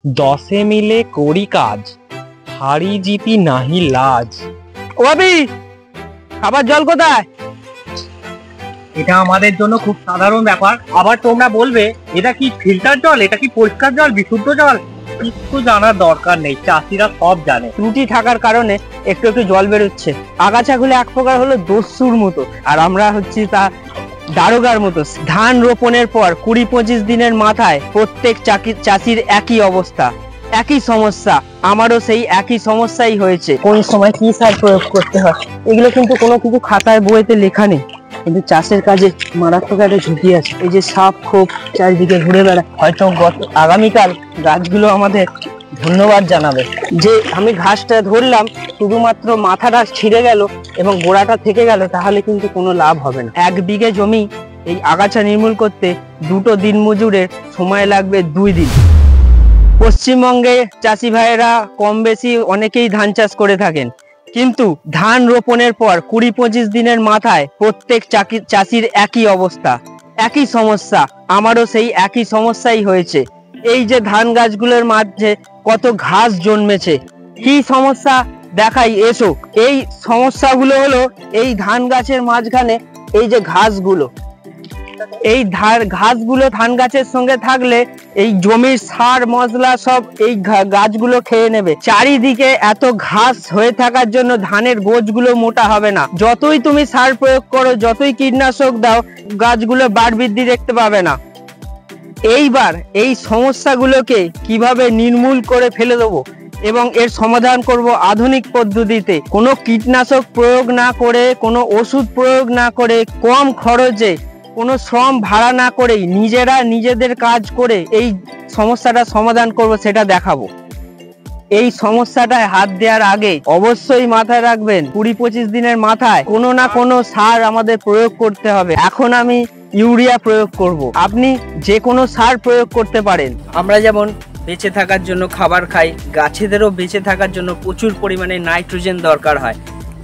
দশে মিলে করি কাজ, হারি জিতি নাহি লাজ। ও ভাবি, খাবার জল কোথায়? এটা আমাদের জন্য খুব সাধারণ ব্যাপার। আবার তোমরা বলবে এটা কি ফিল্টার জল, এটা কি পরিষ্কার জল, বিশুদ্ধ জল? কিছু জানার দরকার নেই, চাষিরা সব জানে। ত্রুটি থাকার কারণে একটু একটু জল বেরোচ্ছে। আগাছাগুলো এক প্রকার হলো দস্যুর মতো, আর আমরা হচ্ছি তা দারোগার মতো। ধান রোপণের পর 20-25 দিনের মাথায় প্রত্যেক চাষির একই অবস্থা, একই সমস্যা। আমারও সেই একই সমস্যাই হয়েছে। কোন সময় কি সার প্রয়োগ করতে হয় এগুলো কিন্তু কোনো কিছু খাতায় বইতে লেখা নেই, কিন্তু চাষের কাজে মারাত্মক একটা ঝুঁকি আছে। এই যে সাপ খোপ চারিদিকে ঘুরে বেড়ায়, হয়তো আগামীকাল গাছগুলো আমাদের ধন্যবাদ জানাবে যে আমি ঘাসটা ধরলাম, শুধুমাত্র মাথাটা ছিঁড়ে গেল এবং গোড়াটা থেকে গেল, তাহলে কিন্তু কোনো লাভ হবে না। 1 বিঘে জমি এই আগাছা নির্মূল করতে 2টো দিনমজুরের সময় লাগবে 2 দিন। পশ্চিমবঙ্গে চাষি ভাইয়েরা কম বেশি অনেকেই ধান চাষ করে থাকেন, কিন্তু ধান রোপণের পর 20-25 দিনের মাথায় প্রত্যেক চাষির একই অবস্থা, একই সমস্যা। আমারও সেই একই সমস্যাই হয়েছে। এই যে ধান গাছগুলোর মাঝে কত ঘাস জন্মেছে, কি সমস্যা দেখাই এসো। এই সমস্যাগুলো হলো এই ধান গাছের মাঝখানে এই যে ঘাসগুলো, এই ঘাসগুলো ধান গাছের সঙ্গে থাকলে এই জমির সার মশলা সব এই গাছগুলো খেয়ে নেবে। চারিদিকে এত ঘাস হয়ে থাকার জন্য ধানের গোছগুলো মোটা হবে না। যতই তুমি সার প্রয়োগ করো, যতই কীটনাশক দাও, গাছগুলো বার বৃদ্ধি দেখতে পাবে না। এইবার এই সমস্যাগুলোকে কিভাবে নির্মূল করে ফেলে দেবো এবং এর সমাধান করব আধুনিক পদ্ধতিতে, কোনো কীটনাশক প্রয়োগ না করে, কোনো ওষুধ প্রয়োগ না করে, কম খরচে, কোনো শ্রম ভাড়া না করেই নিজেরা নিজেদের কাজ করে এই সমস্যাটা সমাধান করব, সেটা দেখাবো। এই সমস্যাটায় হাত দেওয়ার আগে অবশ্যই মাথায় রাখবেন 20-25 দিনের মাথায় কোনো না কোনো সার আমাদের প্রয়োগ করতে হবে। এখন আমি ইউরিয়া প্রয়োগ করব, আপনি যে কোনো সার প্রয়োগ করতে পারেন। আমরা যেমন বেঁচে থাকার জন্য খাবার খাই, গাছেদেরও বেঁচে থাকার জন্য প্রচুর পরিমাণে নাইট্রোজেন দরকার হয়।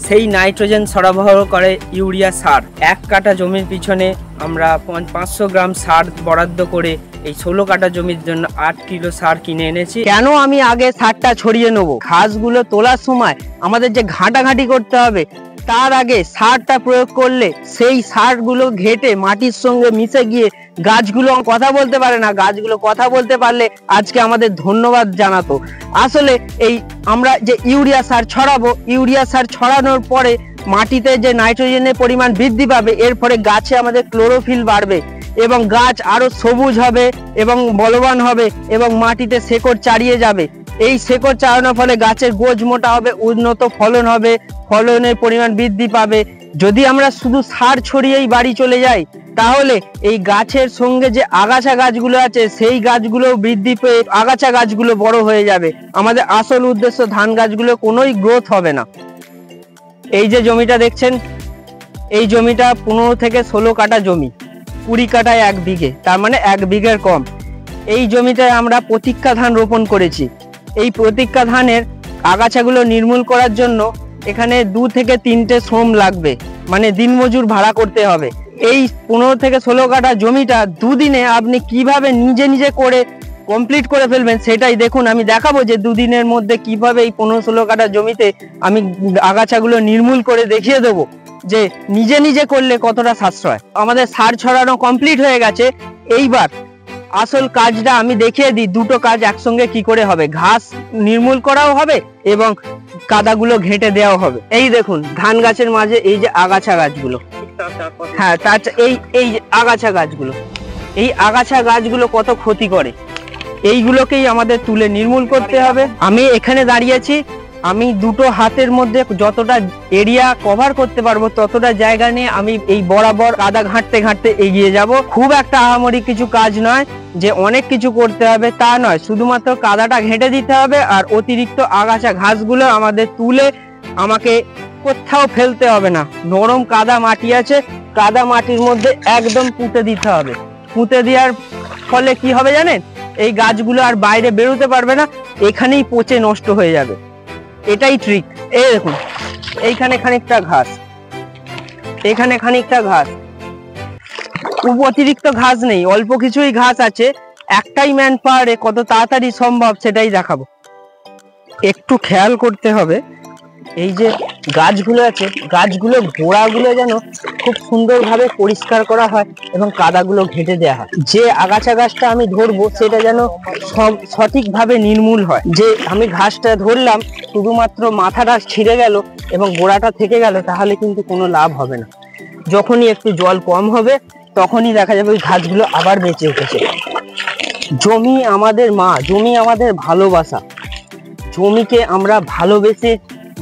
সেই নাইট্রোজেন সরবরাহ করে ইউরিয়া সার। 1 কাঠা জমির পিছনে আমরা 500 গ্রাম সার বরাদ্দ করে এই 16 কাঠা জমির জন্য 8 কিলো সার কিনে এনেছি। কেন আমি আগে সারটা ছড়িয়ে নেব? ঘাসগুলো তোলার সময় আমাদের যে ঘাঁটাঘাঁটি করতে হবে, তার আগে সারটা প্রয়োগ করলে সেই সারগুলো ঘেটে মাটির সঙ্গে মিশে গিয়ে গাছগুলো কথা বলতে পারে না। গাছগুলো কথা বলতে পারলে আজকে আমাদের ধন্যবাদ জানাতো। আসলে এই আমরা যে ইউরিয়া সার ছড়াবো, ইউরিয়া সার ছড়ানোর পরে মাটিতে যে নাইট্রোজেনের পরিমাণ বৃদ্ধি পাবে, এর ফলে গাছে আমাদের ক্লোরোফিল বাড়বে এবং গাছ আরো সবুজ হবে এবং বলবান হবে এবং মাটিতে শেকড় চাড়িয়ে যাবে। এই শেকড় চাড়ানোর ফলে গাছের গোজ মোটা হবে, উন্নত ফলন হবে, ফলনের পরিমাণ বৃদ্ধি পাবে। যদি আমরা শুধু সার ছড়িয়েই বাড়ি চলে যাই, তাহলে এই গাছের সঙ্গে যে আগাছা গাছগুলো আছে সেই গাছগুলো বৃদ্ধি পেয়ে আগাছা গাছগুলো বড় হয়ে যাবে। আমাদের আসল উদ্দেশ্য ধান গাছগুলো কোনোই গ্রোথ হবে না। এই যে জমিটা দেখছেন, এই জমিটা 15 থেকে 16 কাঠা জমি, 20 কাঠায় 1 বিঘে, তার মানে 1 বিঘের কম। এই জমিটায় আমরা প্রতীক্ষা ধান রোপণ করেছি। এই প্রতীক্ষা ধানের আগাছাগুলো নির্মূল করার জন্য এখানে 2 থেকে 3টে শ্রম লাগবে, মানে দিনমজুর ভাড়া করতে হবে। এই 15 থেকে 16 কাঠা জমিটা 2 দিনে আপনি কিভাবে নিজে নিজে করে কমপ্লিট করে ফেলবেন সেটাই দেখুন। আমি দেখাবো যে 2 দিনের মধ্যে কিভাবে এই 15-16 কাঠা জমিতে আমি আগাছাগুলো নির্মূল করে দেখিয়ে দেবো যে নিজে নিজে করলে কতটা সাশ্রয়। আমাদের সার ছড়ানো কমপ্লিট হয়ে গেছে। এইবার আসল কাজটা আমি দেখিয়ে দিই, 2টো কাজ একসঙ্গে কি করে হবে। ঘাস নির্মূল করাও হবে এবং কাদাগুলো ঘেঁটে দেওয়া হবে। এই দেখুন ধান গাছের মাঝে এই যে আগাছা গাছগুলো, হ্যাঁ এই আগাছা গাছগুলো, এই আগাছা গাছগুলো কত ক্ষতি করে, এইগুলোকেই আমাদের তুলে নির্মূল করতে হবে। আমি এখানে দাঁড়িয়েছি, আমি 2টো হাতের মধ্যে যতটা এরিয়া কভার করতে পারবো ততটা জায়গা নিয়ে আমি এই বরাবর কাদা ঘাঁটতে ঘাঁটতে এগিয়ে যাব। খুব একটা আহামরি কিছু কাজ নয় যে অনেক কিছু করতে হবে, তা নয়। শুধুমাত্র কাদাটা ঘেঁটে দিতে হবে আর অতিরিক্ত আগাছা ঘাসগুলো আমাদের তুলে আমাকে কোথাও ফেলতে হবে না। নরম কাদা মাটি আছে, কাদা মাটির মধ্যে একদম পুঁতে দিতে হবে। পুঁতে দেওয়ার ফলে কি হবে জানেন? এই গাছগুলো আর বাইরে বেরোতে পারবে না, এখানেই পচে নষ্ট হয়ে যাবে। এটাই ট্রিক। এই দেখুন এইখানে খানিকটা ঘাস, এখানে খানিকটা ঘাস, অতিরিক্ত ঘাস নেই, অল্প কিছুই ঘাস আছে। একটাই ম্যান পাওয়ারে কত তাড়াতাড়ি সম্ভব সেটাই দেখাবো। একটু খেয়াল করতে হবে, এই যে গাছগুলো আছে, গাছগুলো গোড়াগুলো যেন খুব সুন্দরভাবে পরিষ্কার করা হয় এবং কাদাগুলো ঘেঁটে দেওয়া হয়। যে আগাছা গাছটা আমি ধরবো সেটা যেন সঠিকভাবে নির্মূল হয়। যে আমি ঘাসটা ধরলাম শুধুমাত্র মাথাটা ছিঁড়ে গেল এবং গোড়াটা থেকে গেল, তাহলে কিন্তু কোনো লাভ হবে না। যখনই একটু জল কম হবে তখনই দেখা যাবে ওই ঘাসগুলো আবার বেঁচে উঠেছে। জমি আমাদের মা, জমি আমাদের ভালোবাসা। জমিকে আমরা ভালোবেসে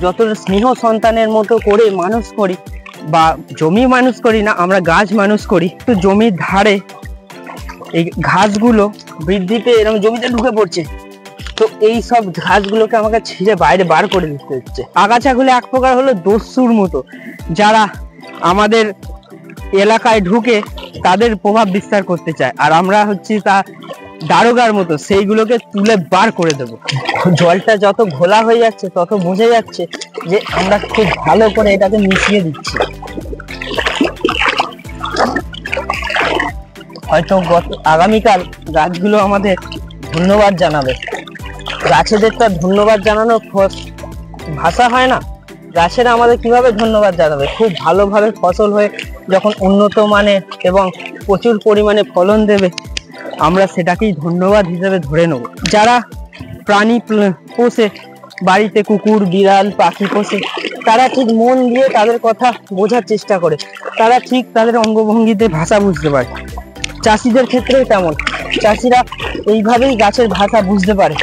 যত স্নেহ সন্তানের মতো করে মানুষ করি, বা জমি মানুষ করি না, আমরা গাছ মানুষ করি। তো জমির ধারে এই ঘাসগুলো বৃদ্ধি পেয়ে এরকম জমিতে ঢুকে পড়ছে, তো এই সব ঘাসগুলোকে আমাকে ছিঁড়ে বাইরে বার করে দিতে হচ্ছে। আগাছাগুলো এক প্রকার হলো দস্যুর মতো, যারা আমাদের এলাকায় ঢুকে তাদের প্রভাব বিস্তার করতে চায়, আর আমরা হচ্ছি তা দারোগার মতো সেইগুলোকে তুলে বার করে দেব। জলটা যত ঘোলা হয়ে যাচ্ছে তত বোঝা যাচ্ছে যে আমরা খুব ভালো করে এটাকে মিশিয়ে দিচ্ছি। হয়তো আগামীকাল গাছগুলো আমাদের ধন্যবাদ জানাবে। গাছেদের তো ধন্যবাদ জানানোর ভাষা হয় না, গাছেরা আমাদের কিভাবে ধন্যবাদ জানাবে? খুব ভালোভাবে ফসল হয়ে যখন উন্নত মানের এবং প্রচুর পরিমাণে ফলন দেবে, আমরা সেটাকেই ধন্যবাদ হিসেবে ধরে নেব। যারা প্রাণী পোষে, বাড়িতে কুকুর বিড়াল পাখি পোষে, তারা ঠিক মন দিয়ে তাদের কথা বোঝার চেষ্টা করে, তারা ঠিক তাদের অঙ্গভঙ্গিতে ভাষা বুঝতে পারে। চাষিদের ক্ষেত্রেও তেমন, চাষিরা এইভাবেই গাছের ভাষা বুঝতে পারে।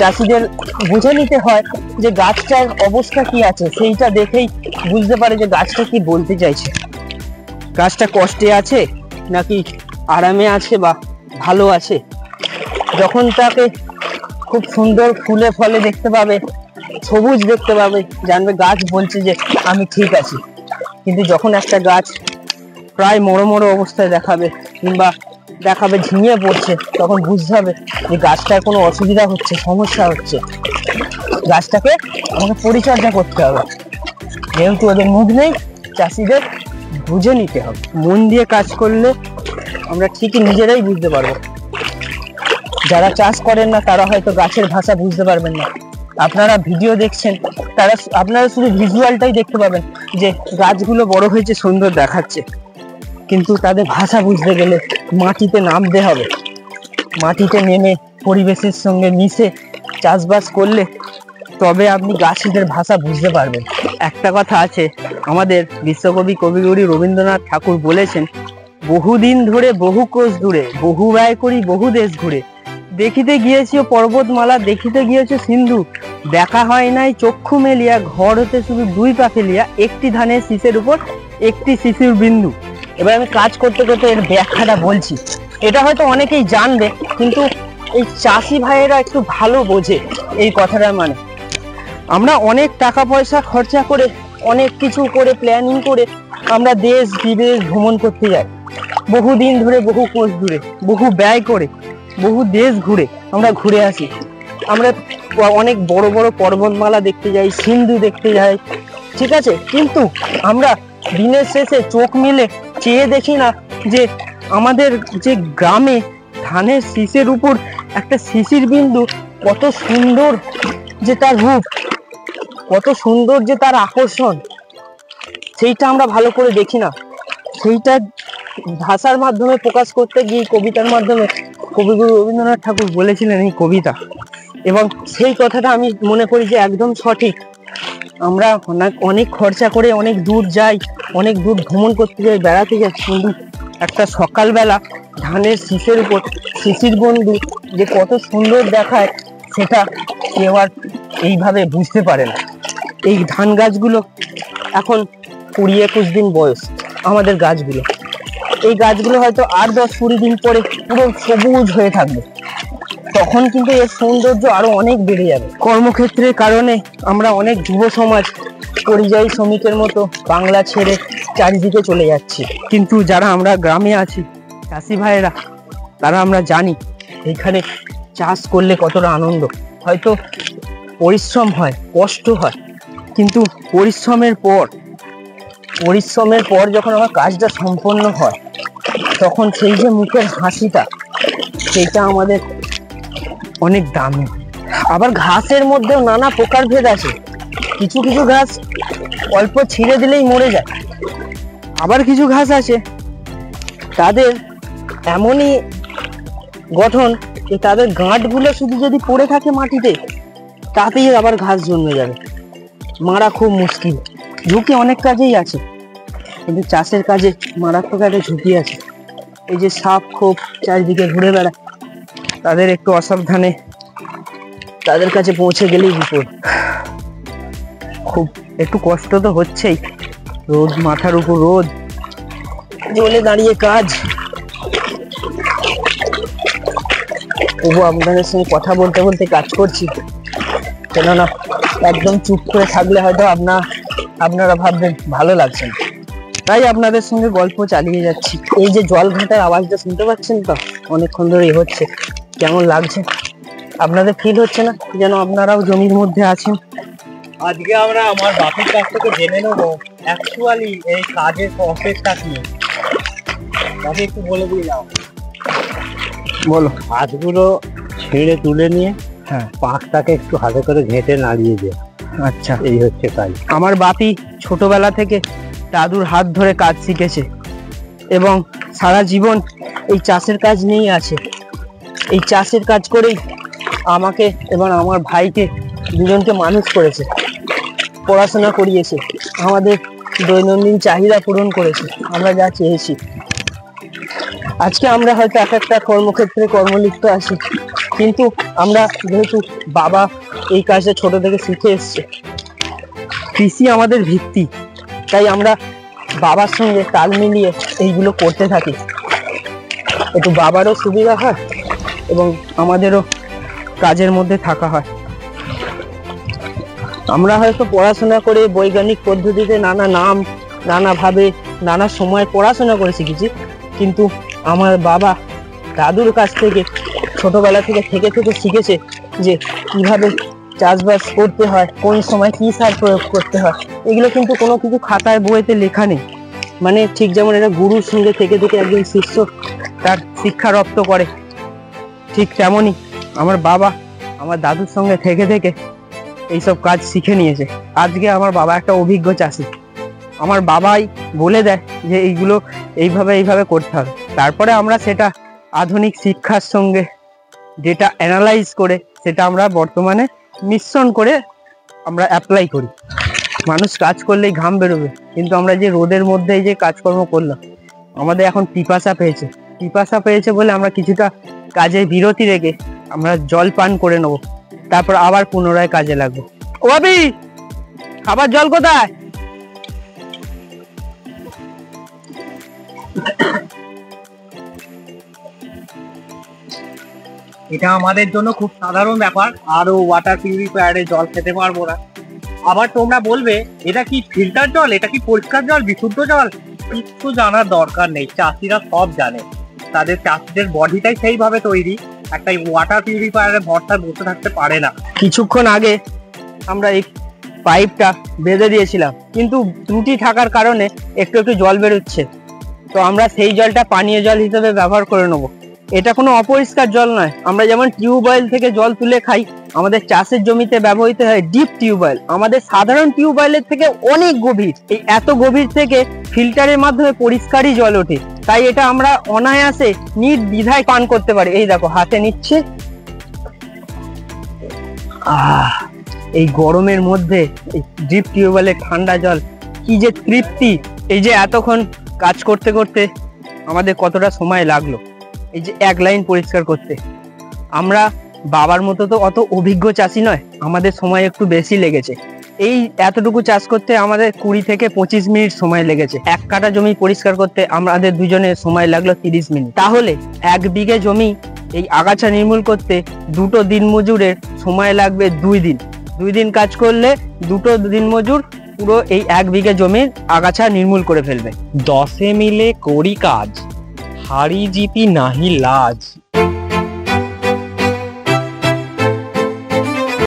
চাষিদের বুঝে নিতে হয় যে গাছটার অবস্থা কি আছে, সেইটা দেখেই বুঝতে পারে যে গাছটা কি বলতে চাইছে। গাছটা কষ্টে আছে নাকি আরামে আছে বা ভালো আছে। যখন তাকে খুব সুন্দর ফুলে ফলে দেখতে পাবে, সবুজ দেখতে পাবে, জানবে গাছ বলছে যে আমি ঠিক আছি। কিন্তু যখন একটা গাছ প্রায় মরো মরো অবস্থায় দেখাবে কিংবা দেখাবে ঝিমিয়ে পড়ছে, তখন বুঝতে হবে যে গাছটার কোনো অসুবিধা হচ্ছে, সমস্যা হচ্ছে। গাছটাকে আমাকে পরিচর্যা করতে হবে। যেহেতু ওদের মুখ নেই, চাষিদের বুঝে নিতে হবে। মন দিয়ে কাজ করলে আমরা ঠিকই নিজেরাই বুঝতে পারবো। যারা চাষ করেন না তারা হয়তো গাছের ভাষা বুঝতে পারবেন না। আপনারা ভিডিও দেখছেন, আপনারা শুধু ভিজুয়ালটাই দেখতে পাবেন যে গাছগুলো বড় হয়েছে, সুন্দর দেখাচ্ছে, কিন্তু তাদের ভাষা বুঝতে গেলে মাটিতে নামতে হবে। মাটিতে নেমে পরিবেশের সঙ্গে মিশে চাষবাস করলে তবে আপনি গাছেদের ভাষা বুঝতে পারবেন। একটা কথা আছে, আমাদের বিশ্বকবি কবিগুরু রবীন্দ্রনাথ ঠাকুর বলেছেন, বহুদিন ধরে বহু কোষ দূরে, বহু ব্যয় করি বহু দেশ ঘুরে, দেখিতে গিয়েছি পর্বতমালা, দেখিতে গিয়েছে সিন্ধু, দেখা হয় নাই চক্ষু মেলিয়া, ঘর হতে শুধু দুই পা ফেলিয়া, একটি ধানের শীষের উপর একটি শিশুর বিন্দু। এবার আমি কাজ করতে করতে এর ব্যাখ্যাটা বলছি। এটা হয়তো অনেকেই জানবে, কিন্তু এই চাষি ভাইয়েরা একটু ভালো বোঝে এই কথাটা। মানে আমরা অনেক টাকা পয়সা খরচা করে, অনেক কিছু করে, প্ল্যানিং করে আমরা দেশ বিদেশ ভ্রমণ করতে যাই। বহুদিন ধরে বহু কোষ দূরে, বহু ব্যয় করে, বহু দেশ ঘুরে আমরা ঘুরে আসি। আমরা অনেক বড় বড় পর্বতমালা দেখতে যাই, সিন্ধু দেখতে যাই, ঠিক আছে, কিন্তু আমরা দিনের শেষে চোখ মেলে চেয়ে দেখি না যে আমাদের যে গ্রামে ধানের শীষের উপর একটা শিশির বিন্দু কত সুন্দর যে তার রূপ, কত সুন্দর যে তার আকর্ষণ, সেইটা আমরা ভালো করে দেখি না। সেইটা ভাষার মাধ্যমে প্রকাশ করতে গিয়ে, কবিতার মাধ্যমে কবিগুরু রবীন্দ্রনাথ ঠাকুর বলেছিলেন এই কবিতা, এবং সেই কথাটা আমি মনে করি যে একদম সঠিক। আমরা অনেক খরচা করে অনেক দূর যাই, অনেক দূর ভ্রমণ করতে যাই, বেড়াতে যাই, কিন্তু একটা সকালবেলা ধানের শীষের উপর শিশির বন্ধু যে কত সুন্দর দেখায়, সেটা কেউ আর এইভাবে বুঝতে পারে না। এই ধান গাছগুলো এখন 20-21 দিন বয়স, আমাদের গাছগুলো, এই গাছগুলো হয়তো 8-10-20 দিন পরে পুরো সবুজ হয়ে থাকবে। তখন কিন্তু এর সৌন্দর্য আরো অনেক বেড়ে যাবে। কর্মক্ষেত্রের কারণে আমরা অনেক যুব সমাজ পরিযায়ী শ্রমিকের মতো বাংলা ছেড়ে চারিদিকে চলে যাচ্ছি, কিন্তু যারা আমরা গ্রামে আছি চাষি ভাইয়েরা, তারা আমরা জানি এখানে চাষ করলে কতটা আনন্দ। হয়তো পরিশ্রম হয়, কষ্ট হয়, কিন্তু পরিশ্রমের পর যখন আমার কাজটা সম্পন্ন হয়, তখন সেই যে মুখের হাসিটা, সেটা আমাদের অনেক দামি। আবার ঘাসের মধ্যেও নানা প্রকারভেদ আছে। কিছু কিছু ঘাস অল্প ছিঁড়ে দিলেই মরে যায়, আবার কিছু ঘাস আছে তাদের এমনই গঠন যে তাদের গাঁটগুলো শুধু যদি পড়ে থাকে মাটিতে তাতেই আবার ঘাস জন্মে যাবে। মারা খুব মুশকিল। ঝুঁকি অনেক কাজেই আছে, কিন্তু চাষের কাজে মারাত্মক একটা ঝুঁকি আছে। এই যে সাপ খোপ চারিদিকে ঘুরে বেড়ায়, তাদের একটু অসাবধানে তাদের কাছে পৌঁছে গেলেই বিপদ। খুব একটু কষ্ট তো হচ্ছেই, রোদ মাথার উপর রোদ, জলে দাঁড়িয়ে কাজ। তবু আপনাদের সঙ্গে কথা বলতে বলতে কাজ করছি, কেননা একদম চুপ করে থাকলে হয়তো আপনারা ভাববেন ভালো লাগছে না, তাই আপনাদের সঙ্গে গল্প চালিয়ে যাচ্ছি। এই যে জল ঘাটার আওয়াজটা শুনতে পাচ্ছেন তো, অনেকক্ষণ ধরেই হচ্ছে। কেমন লাগছে আপনাদের? ফিল হচ্ছে না যেন আপনারাও জমির মধ্যে আছেন? আজকে আমরা আমার বাপের কাছ থেকে জেনে নেবো অ্যাকচুয়ালি এই কাজের প্রসেসটা কি। বাপি একটু বলে দিলাম। বলো। হাতগুলো ছেড়ে তুলে নিয়ে পাকটাকে একটু হাতে করে ঘেঁটে নাড়িয়ে দেওয়া। আচ্ছা, এই হচ্ছে কাজ। আমার বাপি ছোটবেলা থেকে দাদুর হাত ধরে কাজ শিখেছে এবং সারা জীবন এই চাষের কাজ নিয়েই আছে। এই চাষের কাজ করেই আমাকে এবং আমার ভাইকে দুজনকে মানুষ করেছে, পড়াশোনা করিয়েছে, আমাদের দৈনন্দিন চাহিদা পূরণ করেছে, আমরা যা চেয়েছি। আজকে আমরা হয়তো এক একটা কর্মক্ষেত্রে কর্মলিপ্ত আছি, কিন্তু আমরা যেহেতু বাবা এই কাজটা ছোট থেকে শিখে এসছে, কৃষি আমাদের ভিত্তি, তাই আমরা বাবার সঙ্গে তাল মিলিয়ে এইগুলো করতে থাকি। একটু বাবারও সুবিধা হয় এবং আমাদেরও কাজের মধ্যে থাকা হয়। আমরা হয়তো পড়াশোনা করে বৈজ্ঞানিক পদ্ধতিতে নানাভাবে নানা সময় পড়াশোনা করে শিখেছি, কিন্তু আমার বাবা দাদুর কাছ থেকে ছোটবেলা থেকে শিখেছে যে কিভাবে চাষবাস করতে হয়, কোন সময় কি সার প্রয়োগ করতে হয়। এগুলো কিন্তু কোনো কিছু খাতায় বইতে লেখা নেই। মানে ঠিক যেমন এটা গুরুর সঙ্গে থেকে একজন শিষ্য তার শিক্ষা রপ্ত করে, ঠিক তেমনই আমার বাবা আমার দাদুর সঙ্গে থেকে এইসব কাজ শিখে নিয়েছে। আজকে আমার বাবা একটা অভিজ্ঞ চাষি। আমার বাবাই বলে দেয় যে এইগুলো এইভাবে করতে হবে, তারপরে আমরা সেটা আধুনিক শিক্ষার সঙ্গে ডেটা অ্যানালাইজ করে সেটা আমরা বর্তমানে মিশ্রণ করে আমরা অ্যাপ্লাই করি। মানুষ কাজ করলেই ঘাম বেরোবে, কিন্তু আমরা যে রোদের মধ্যে এই যে কাজকর্ম করলাম, আমাদের এখন পিপাসা পেয়েছে বলে আমরা কিছুটা কাজে বিরতি রেখে আমরা জল পান করে নেবো, তারপর আবার পুনরায় কাজে লাগবো। ও ভাবি, খাবার জল কোথায়? এটা আমাদের জন্য খুব সাধারণ ব্যাপার, আরো ওয়াটার পিউরিফায়ারে জল খেতে পারবো না। আবার তোমরা বলবে এটা কি ফিল্টার জল, এটা কি পরিষ্কার জল, বিশুদ্ধ জল? কিছু জানার দরকার নেই, চাষিরা সব জানে। তাদের চাষিদের বডিটাই সেইভাবে তৈরি, একটা ওয়াটার পিউরিফায়ারে ভরসা বসে থাকতে পারে না। কিছুক্ষণ আগে আমরা এই পাইপটা বেঁধে দিয়েছিলাম, কিন্তু ত্রুটি থাকার কারণে একটু জল বেরোচ্ছে, তো আমরা সেই জলটা পানীয় জল হিসেবে ব্যবহার করে নেবো। এটা কোনো অপরিষ্কার জল নয়। আমরা যেমন টিউবওয়েল থেকে জল তুলে খাই, আমাদের চাষের জমিতে ব্যবহৃত হয় ডিপ টিউবওয়েল, আমাদের সাধারণ টিউবওয়েলের থেকে অনেক গভীর। এই এত গভীর থেকে ফিল্টারের মাধ্যমে পরিষ্কারই জল ওঠে, তাই এটা আমরা অনায়াসে নির্দ্বিধায় পান করতে পারি। এই দেখো হাতে নিচ্ছে, এই গরমের মধ্যে এই ডিপ টিউবওয়েলের ঠান্ডা জল কি যে তৃপ্তি। এই যে এতক্ষণ কাজ করতে করতে আমাদের কতটা সময় লাগলো এই যে এক লাইন পরিষ্কার করতে। আমরা বাবার মতো তো অত অভিজ্ঞ চাষি নয়, আমাদের সময় একটু বেশি লেগেছে। এই এতটুকু চাষ করতে আমাদের 20 থেকে 25 মিনিট সময় লেগেছে। 1 কাঠা জমি পরিষ্কার করতে আমাদের দুজনের সময় লাগলো 30 মিনিট। তাহলে 1 বিঘে জমি এই আগাছা নির্মূল করতে 2টো দিনমজুরের সময় লাগবে 2 দিন। 2 দিন কাজ করলে 2টো দিনমজুর পুরো এই 1 বিঘে জমির আগাছা নির্মূল করে ফেলবে। 10 মিলে করি কাজ, হাড়ি জিতি নাহি লাজ।